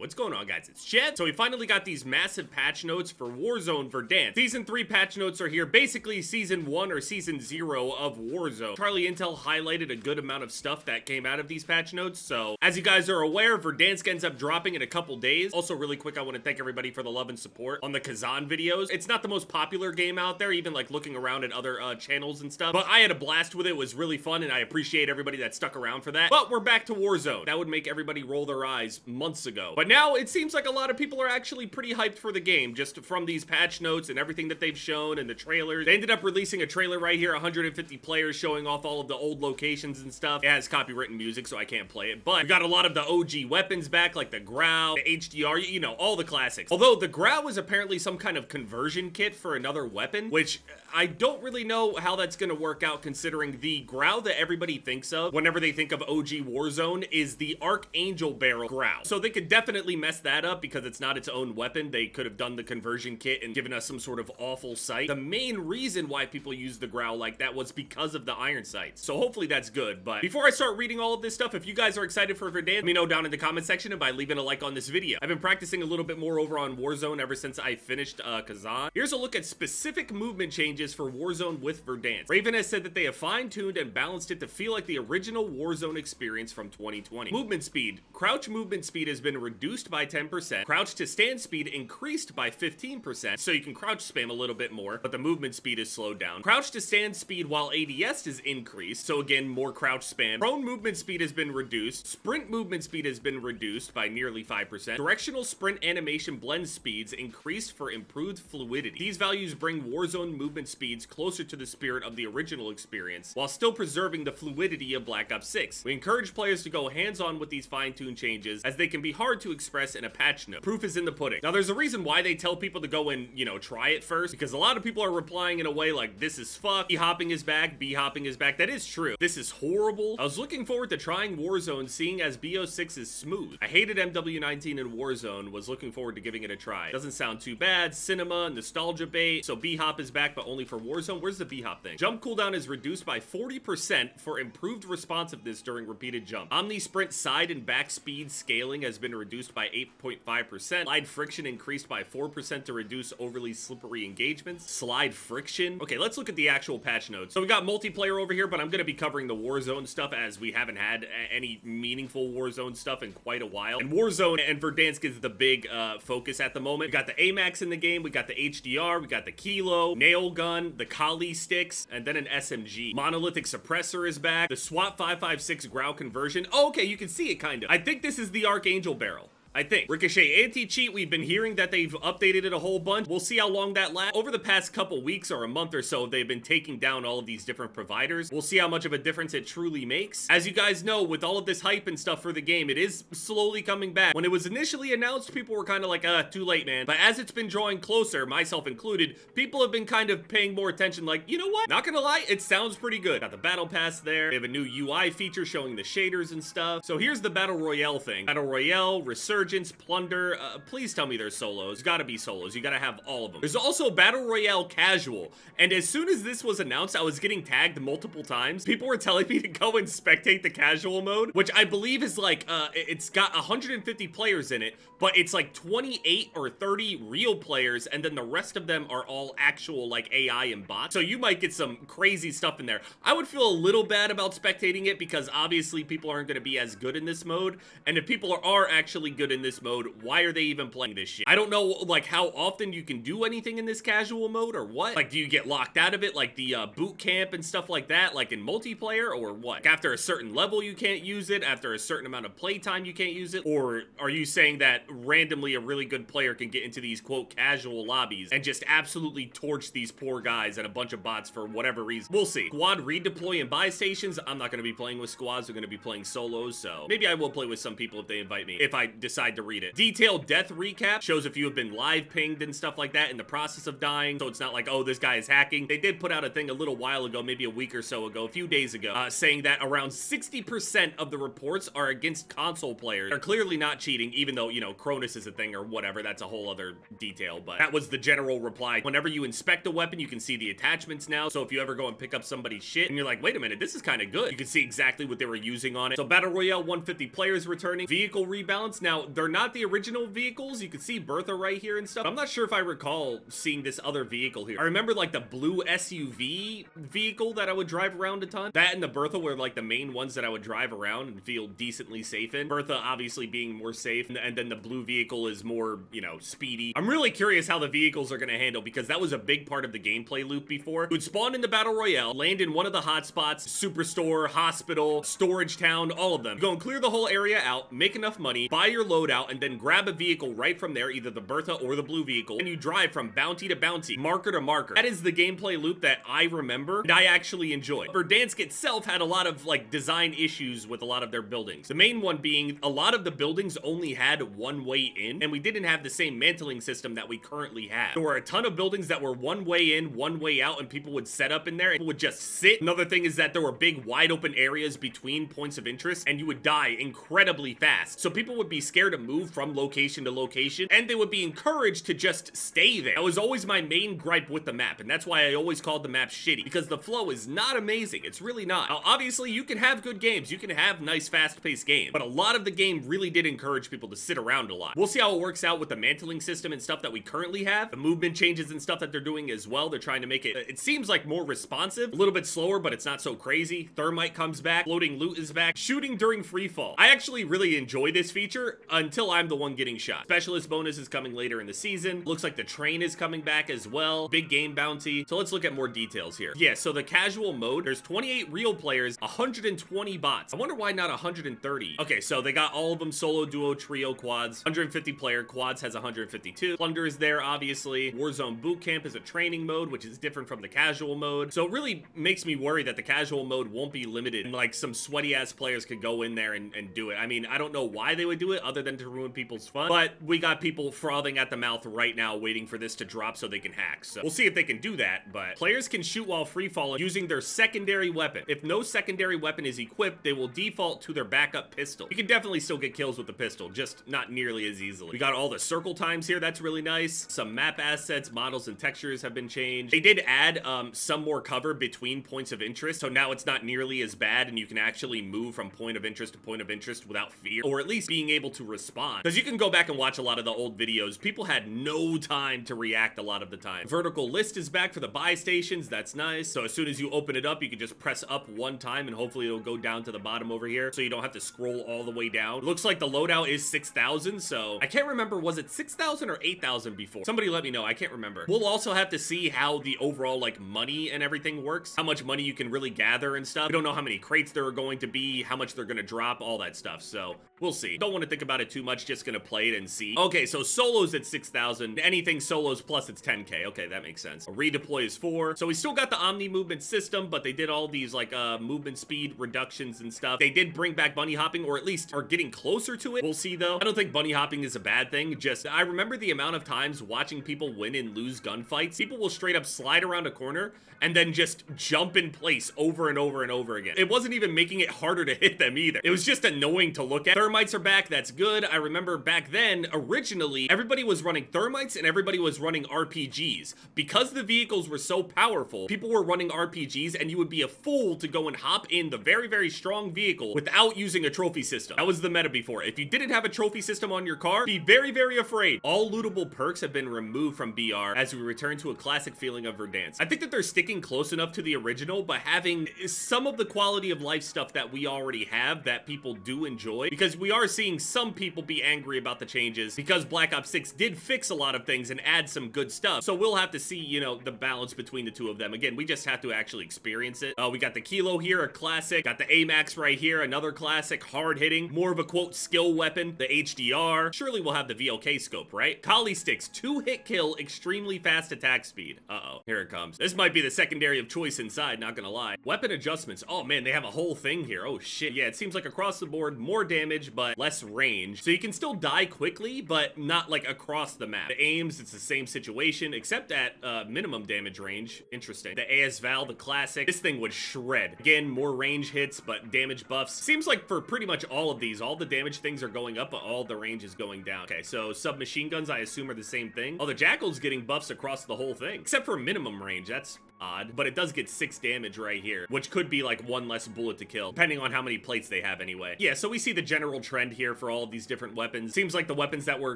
What's going on, guys? It's Chad. So we finally got these massive patch notes for Warzone Verdansk. Season 3 patch notes are here. Basically, Season 1 or Season 0 of Warzone. Charlie Intel highlighted a good amount of stuff that came out of these patch notes. So, as you guys are aware, Verdansk ends up dropping in a couple days. Also, really quick, I want to thank everybody for the love and support on the Kazan videos. It's not the most popular game out there, even like looking around at other channels and stuff. But I had a blast with it. It was really fun, and I appreciate everybody that stuck around for that. But we're back to Warzone. That would make everybody roll their eyes months ago. But now it seems like a lot of people are actually pretty hyped for the game, just from these patch notes and everything that they've shown and the trailers. They ended up releasing a trailer right here, 150 players showing off all of the old locations and stuff. It has copywritten music, so I can't play it. But we got a lot of the OG weapons back, like the Grau, the HDR, you know, all the classics. Although the Grau is apparently some kind of conversion kit for another weapon, which I don't really know how that's gonna work out, considering the Grau that everybody thinks of whenever they think of OG Warzone is the Archangel barrel Grau. So they could definitely mess that up because it's not its own weapon. They could have done the conversion kit and given us some sort of awful sight. The main reason why people use the Grau like that was because of the iron sights. So hopefully that's good. But before I start reading all of this stuff, if you guys are excited for Verdansk, let me know down in the comment section and by leaving a like on this video. I've been practicing a little bit more over on Warzone ever since I finished Kazan. Here's a look at specific movement changes for Warzone with Verdansk. Raven has said that they have fine-tuned and balanced it to feel like the original Warzone experience from 2020. Movement speed. Crouch movement speed has been reduced by 10%. Crouch to stand speed increased by 15%, so you can crouch spam a little bit more, but the movement speed is slowed down. Crouch to stand speed while ADS is increased, so again, more crouch spam. Prone movement speed has been reduced. Sprint movement speed has been reduced by nearly 5%. Directional sprint animation blend speeds increased for improved fluidity. These values bring Warzone movement speeds closer to the spirit of the original experience, while still preserving the fluidity of Black Ops 6. We encourage players to go hands-on with these fine-tuned changes, as they can be hard to express in a patch note. Proof is in the pudding. Now, there's a reason why they tell people to go and, you know, try it first, because a lot of people are replying in a way like, this is fuck, B-hopping is back, B-hopping is back. That is true. This is horrible. I was looking forward to trying Warzone, seeing as BO6 is smooth. I hated MW19 in Warzone, was looking forward to giving it a try. Doesn't sound too bad. Cinema, nostalgia bait. So B-hop is back, but only for Warzone. Where's the B-hop thing? Jump cooldown is reduced by 40% for improved responsiveness during repeated jump. Omni sprint side and back speed scaling has been reduced by 8.5%. Slide friction increased by 4% to reduce overly slippery engagements. Slide friction. Okay, let's look at the actual patch notes. So we got multiplayer over here, but I'm gonna be covering the Warzone stuff, as we haven't had any meaningful Warzone stuff in quite a while. And Warzone and Verdansk is the big focus at the moment. We got the AMAX in the game, we got the HDR, we got the Kilo, nail gun, the Kali sticks, and then an SMG. Monolithic suppressor is back. The SWAT 556 Grau conversion. Oh, okay, you can see it kind of. I think this is the Archangel barrel. I think. Ricochet anti-cheat, we've been hearing that they've updated it a whole bunch. We'll see how long that lasts. Over the past couple weeks or a month or so, they've been taking down all of these different providers. We'll see how much of a difference it truly makes. As you guys know, with all of this hype and stuff for the game, it is slowly coming back. When it was initially announced, people were kind of like, too late, man. But as it's been drawing closer, myself included, people have been kind of paying more attention, like, you know what? Not gonna lie, it sounds pretty good. Got the battle pass there. They have a new UI feature showing the shaders and stuff. So here's the Battle Royale thing. Battle Royale, Resurgence, Plunder. Please tell me there's solos. Gotta be solos. You gotta have all of them. There's also Battle Royale Casual. And as soon as this was announced, I was getting tagged multiple times. People were telling me to go and spectate the casual mode, which I believe is like, it's got 150 players in it, but it's like 28 or 30 real players, and then the rest of them are all actual like AI and bots. So you might get some crazy stuff in there. I would feel a little bad about spectating it because obviously people aren't going to be as good in this mode. And if people are actually good in this mode, why are they even playing this shit? I don't know, like, how often you can do anything in this casual mode or what. Like, do you get locked out of it like the boot camp and stuff like that, like in multiplayer, or what? Like, after a certain level you can't use it, after a certain amount of playtime you can't use it? Or are you saying that randomly a really good player can get into these quote casual lobbies and just absolutely torch these poor guys and a bunch of bots for whatever reason? We'll see. Squad redeploy and buy stations. I'm not going to be playing with squads. I'm going to be playing solos, so maybe I will play with some people if they invite me, if I decide to read it. Detailed death recap shows if you have been live pinged and stuff like that in the process of dying, so it's not like, oh, this guy is hacking. They did put out a thing a little while ago, maybe a week or so ago, a few days ago, saying that around 60% of the reports are against console players. They're clearly not cheating, even though, you know, Cronus is a thing or whatever. That's a whole other detail, but that was the general reply. Whenever you inspect a weapon, you can see the attachments now, so if you ever go and pick up somebody's shit and you're like, wait a minute, this is kind of good, you can see exactly what they were using on it. So Battle Royale 150 players returning. Vehicle rebalance. Now, they're not the original vehicles. You can see Bertha right here and stuff. I'm not sure if I recall seeing this other vehicle here. I remember like the blue SUV vehicle that I would drive around a ton. That and the Bertha were like the main ones that I would drive around and feel decently safe in. Bertha obviously being more safe, and then the blue vehicle is more, you know, speedy. I'm really curious how the vehicles are gonna handle, because that was a big part of the gameplay loop before. You would spawn in the Battle Royale, land in one of the hotspots, Superstore, Hospital, Storage Town, all of them. You go and clear the whole area out, make enough money, buy your loadout, and then grab a vehicle right from there, either the Bertha or the blue vehicle, and you drive from bounty to bounty, marker to marker. That is the gameplay loop that I remember, and I actually enjoy. Verdansk itself had a lot of like design issues with a lot of their buildings. The main one being a lot of the buildings only had one way in, and we didn't have the same mantling system that we currently have. There were a ton of buildings that were one way in, one way out, and people would set up in there and people would just sit. Another thing is that there were big wide open areas between points of interest, and you would die incredibly fast. So people would be scared to move from location to location, and they would be encouraged to just stay there. That was always my main gripe with the map, and that's why I always called the map shitty, because the flow is not amazing. It's really not. Now, obviously, you can have good games. You can have nice, fast-paced games, but a lot of the game really did encourage people to sit around a lot. We'll see how it works out with the mantling system and stuff that we currently have. The movement changes and stuff that they're doing as well. They're trying to make it seems like more responsive, a little bit slower, but it's not so crazy. Thermite comes back, floating loot is back, shooting during free fall. I actually really enjoy this feature until I'm the one getting shot. Specialist bonus is coming later in the season. Looks like the train is coming back as well. Big game bounty. So let's look at more details here. Yeah, so the casual mode, there's 28 real players, 120 bots. I wonder why not 130. Okay, so they got all of them, solo, duo, trio, quads. 150 player, quads has 152. Plunder is there, obviously. Warzone Bootcamp is a training mode, which is different from the casual mode. So it really makes me worry that the casual mode won't be limited, and like some sweaty ass players could go in there and do it. I mean, I don't know why they would do it other than to ruin people's fun, but we got people frothing at the mouth right now waiting for this to drop so they can hack. So we'll see if they can do that, but players can shoot while free falling using their secondary weapon. If no secondary weapon is equipped, they will default to their backup pistol. You can definitely still get kills with the pistol, just not nearly as easily. We got all the circle times here. That's really nice. Some map assets, models, and textures have been changed. They did add some more cover between points of interest, so now it's not nearly as bad, and you can actually move from point of interest to point of interest without fear, or at least being able to respond. Because you can go back and watch a lot of the old videos. People had no time to react a lot of the time. Vertical list is back for the buy stations. That's nice. So as soon as you open it up, you can just press up one time, and hopefully it'll go down to the bottom over here, so you don't have to scroll all the way down. It looks like the loadout is 6,000, so I can't remember, was it 6,000 or 8,000 before? Somebody let me know. I can't remember. We'll also have to see how the overall like money and everything works, how much money you can really gather and stuff. We don't know how many crates there are going to be, how much they're going to drop, all that stuff. So we'll see. Don't want to think about it too much, just gonna play it and see. Okay, so solos at 6,000. Anything solos plus it's 10k. Okay, that makes sense. A redeploy is 4. So we still got the omni movement system, but they did all these like movement speed reductions and stuff. They did bring back bunny hopping, or at least are getting closer to it. We'll see though. I don't think bunny hopping is a bad thing. Just I remember the amount of times watching people win and lose gunfights. People will straight up slide around a corner and then just jump in place over and over and over again. It wasn't even making it harder to hit them either. It was just annoying to look at. Thermites are back. That's good. I remember back then, originally, everybody was running thermites and everybody was running RPGs. Because the vehicles were so powerful, people were running RPGs, and you would be a fool to go and hop in the very, very strong vehicle without using a trophy system. That was the meta before. If you didn't have a trophy system on your car, be very, very afraid. All lootable perks have been removed from BR as we return to a classic feeling of Verdansk. I think that they're sticking close enough to the original, but having some of the quality of life stuff that we already have that people do enjoy, because we are seeing some people be angry about the changes because Black Ops 6 did fix a lot of things and add some good stuff. So we'll have to see, you know, the balance between the two of them. Again, we just have to actually experience it. We got the Kilo here, a classic. Got the AMAX right here, another classic, hard hitting, more of a quote skill weapon. The HDR. Surely we'll have the VLK scope, right? Collie sticks, 2-hit kill, extremely fast attack speed. Uh-oh, here it comes. This might be the secondary of choice inside, not gonna lie. Weapon adjustments. Oh man, they have a whole thing here. Oh shit. Yeah, it seems like across the board, more damage, but less range. So you can still die quickly, but not like across the map. The aims, it's the same situation, except at minimum damage range. Interesting. The AS Val, the classic. This thing would shred. Again, more range hits, but damage buffs. Seems like for pretty much all of these, all the damage things are going up, but all the range is going down. Okay, so submachine guns, I assume, are the same thing. Oh, the Jackal's getting buffs across the whole thing, except for minimum range. That's odd, but it does get 6 damage right here, which could be like 1 less bullet to kill, depending on how many plates they have anyway. Yeah, so we see the general general trend here for all of these different weapons. Seems like the weapons that were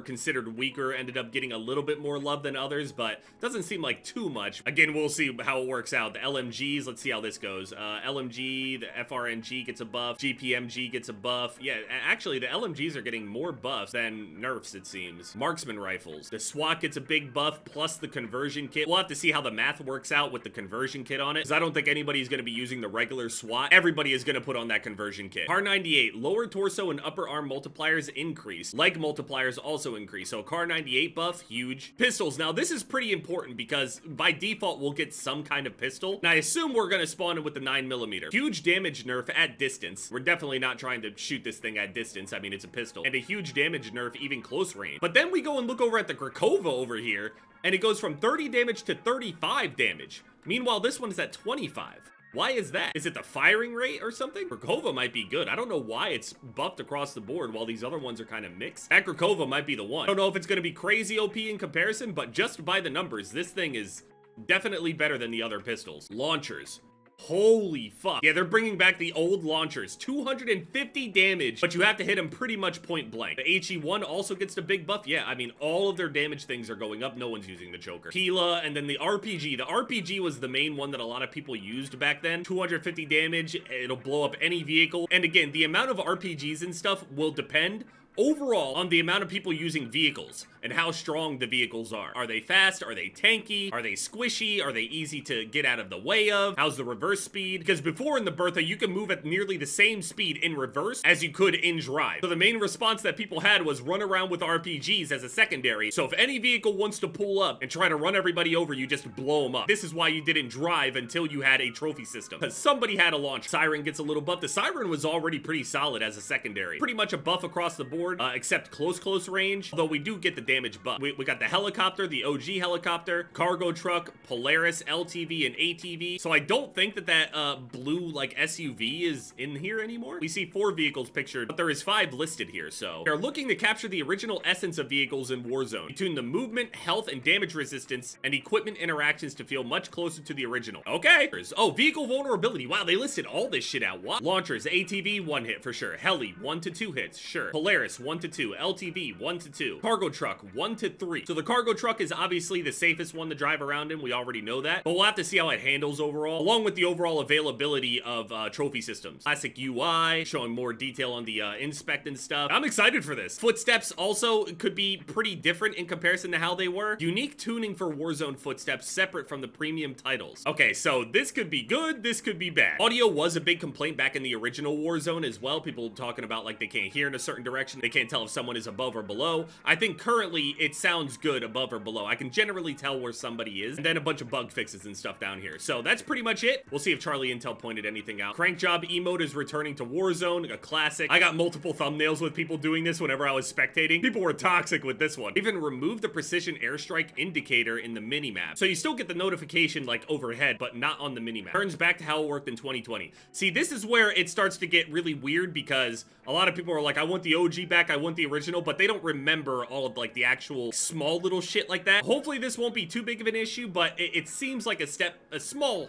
considered weaker ended up getting a little bit more love than others, but doesn't seem like too much. Again, we'll see how it works out. The LMGs, let's see how this goes. LMG, the FRNG gets a buff, GPMG gets a buff. Yeah, actually, the LMGs are getting more buffs than nerfs, it seems. Marksman rifles. The SWAT gets a big buff, plus the conversion kit. We'll have to see how the math works out with the conversion kit on it, because I don't think anybody's going to be using the regular SWAT. Everybody is going to put on that conversion kit. Car 98, lower torso and upper arm multipliers increase. Leg multipliers also increase. So Car 98 buff, huge. Pistols. Now, this is pretty important because by default, we'll get some kind of pistol. And I assume we're going to spawn in with the 9mm. Huge damage nerf at distance. We're definitely not trying to shoot this thing at distance. I mean, it's a pistol. And a huge damage nerf even close range. But then we go and look over at the Krakova over here, and it goes from 30 damage to 35 damage. Meanwhile, this one is at 25. Why is that? Is it the firing rate or something? Krakova might be good. I don't know why it's buffed across the board while these other ones are kind of mixed. That Krakova might be the one. I don't know if it's going to be crazy OP in comparison, but just by the numbers, this thing is definitely better than the other pistols. Launchers. Holy fuck. Yeah, they're bringing back the old launchers. 250 damage, but you have to hit them pretty much point blank. The HE1 also gets the big buff. Yeah, I mean, all of their damage things are going up. No one's using the choker. Gila, and then the RPG. The RPG was the main one that a lot of people used back then. 250 damage. It'll blow up any vehicle. And again, the amount of RPGs and stuff will depend overall on the amount of people using vehicles and how strong the vehicles are. Are they fast? Are they tanky? Are they squishy? Are they easy to get out of the way of? How's the reverse speed? Because before in the Bertha, you could move at nearly the same speed in reverse as you could in drive. So the main response that people had was run around with RPGs as a secondary. So if any vehicle wants to pull up and try to run everybody over, you just blow them up. This is why you didn't drive until you had a trophy system, because somebody had a launch. Siren gets a little buff. The Siren was already pretty solid as a secondary. Pretty much a buff across the board. Except close range, although we do get the damage buff. We got the helicopter, the OG helicopter, cargo truck, Polaris, LTV, and ATV. So I don't think that blue like SUV is in here anymore. We see 4 vehicles pictured, but there is 5 listed here. So they're looking to capture the original essence of vehicles in Warzone, tune the movement, health, and damage resistance, and equipment interactions to feel much closer to the original. Okay. Oh, vehicle vulnerability. Wow, they listed all this shit out. What? Launchers, ATV, 1 hit for sure. Heli, 1 to 2 hits, sure. Polaris, 1 to 2. LTV, 1 to 2. Cargo truck, 1 to 3. So the cargo truck is obviously the safest one to drive around in. We already know that. But we'll have to see how it handles overall, along with the overall availability of trophy systems. Classic UI, showing more detail on the inspect and stuff. I'm excited for this. Footsteps also could be pretty different in comparison to how they were. Unique tuning for Warzone footsteps separate from the premium titles. Okay, so this could be good, this could be bad. Audio was a big complaint back in the original Warzone as well. People talking about like they can't hear in a certain direction. They can't tell if someone is above or below. I think currently it sounds good above or below. I can generally tell where somebody is, and then a bunch of bug fixes and stuff down here. So that's pretty much it. We'll see if Charlie Intel pointed anything out. Crank job emote is returning to Warzone, a classic. I got multiple thumbnails with people doing this whenever I was spectating. People were toxic with this one. Even removed the precision airstrike indicator in the minimap. So you still get the notification like overhead, but not on the minimap. Turns back to how it worked in 2020. See, this is where it starts to get really weird because a lot of people are like, I want the OG back, I want the original, but they don't remember all of like the actual small little shit like that. Hopefully this won't be too big of an issue, but it seems like a small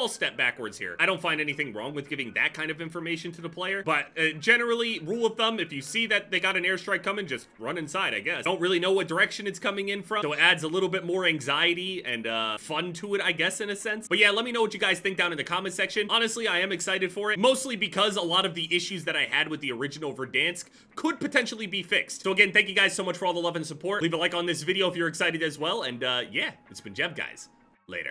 step backwards here. I don't find anything wrong with giving that kind of information to the player, but generally, rule of thumb, if you see that they got an airstrike coming, just run inside, I guess. Don't really know what direction it's coming in from, so it adds a little bit more anxiety and fun to it, I guess, in a sense. But yeah, let me know what you guys think down in the comment section. Honestly, I am excited for it, mostly because a lot of the issues that I had with the original Verdansk could potentially be fixed. So again, thank you guys so much for all the love and support. Leave a like on this video if you're excited as well, and yeah, it's been Jev, guys. Later.